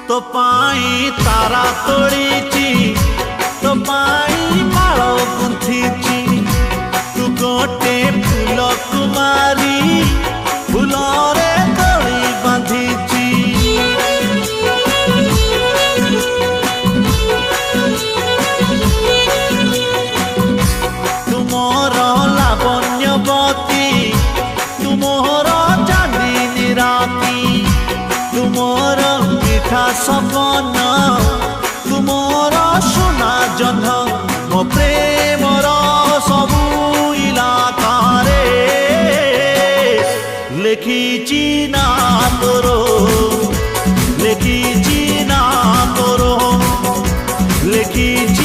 तो पाई तारा तोड़ीची तो पाई माल गुंथीची तू गोटे फूल कुमारी फूलरे तोड़ी बांधीची तुमर लावण्यवती तुमर चांदनी राती तुमर मिठा सपन तुमर सोना जन्ह मो प्रेमर सबू इलाकारे लेखिची ना तोरो लेखिची ना तोरो लेखिची